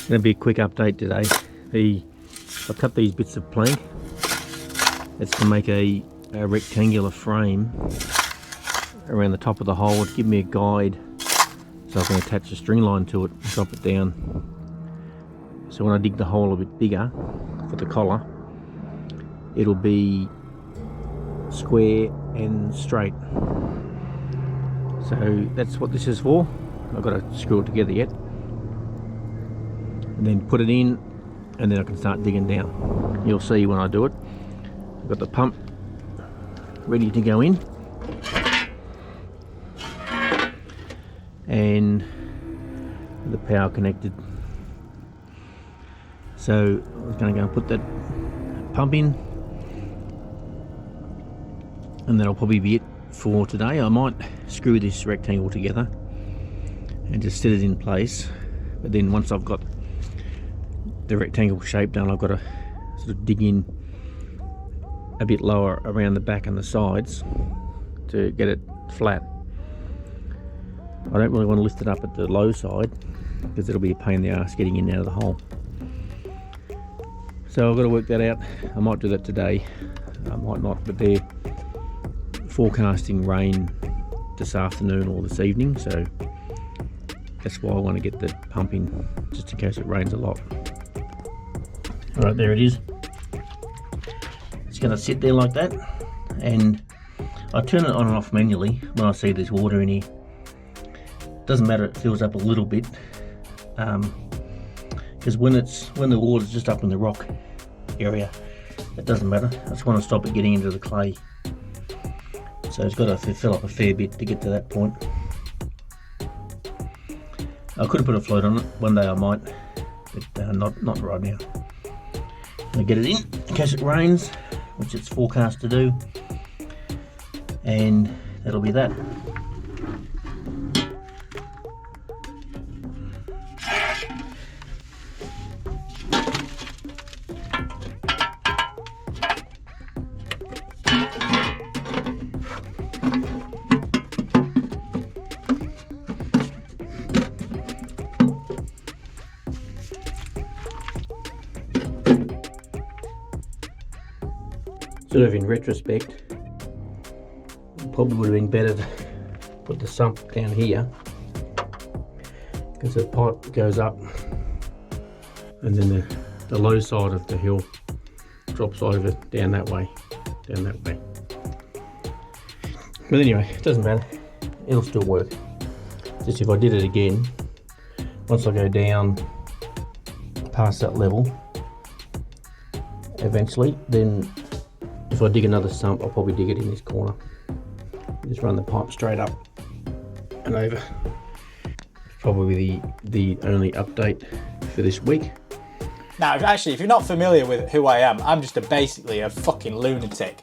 Gonna be a quick update today. I cut these bits of plank. It's to make a rectangular frame around the top of the hole to give me a guide so I can attach a string line to it and drop it down. So when I dig the hole a bit bigger for the collar, it'll be square and straight. So that's what this is for. I've got to screw it together yet, and then put it in, and then I can start digging down. You'll see when I do it. I've got the pump ready to go in, and the power connected. So I'm going to go and put that pump in, and that'll probably be it for today. I might screw this rectangle together and just set it in place, but then once I've got the rectangle shape done, I've got to sort of dig in a bit lower around the back and the sides to get it flat. I don't really want to lift it up at the low side because it'll be a pain in the ass getting in and out of the hole. So I've got to work that out. I might do that today, I might not, but they're forecasting rain this afternoon or this evening, so that's why I want to get the pump in, just in case it rains a lot. Alright, there it is. It's going to sit there like that, and I turn it on and off manually when I see there's water in here. Doesn't matter, it fills up a little bit, because when the water's just up in the rock area, it doesn't matter. I just want to stop it getting into the clay. So it's got to fill up a fair bit to get to that point. I could have put a float on it. One day I might, but not right now. I'll get it in case it rains, which it's forecast to do, and that'll be that. Sort of in retrospect, probably would have been better to put the sump down here, because the pipe goes up and then the low side of the hill drops over down that way. But anyway, it doesn't matter, it'll still work. Just if I did it again, once I go down past that level eventually, then if I dig another sump, I'll probably dig it in this corner. Just run the pipe straight up and over. It's probably the only update for this week. Now, actually, if you're not familiar with who I am, I'm just basically a fucking lunatic.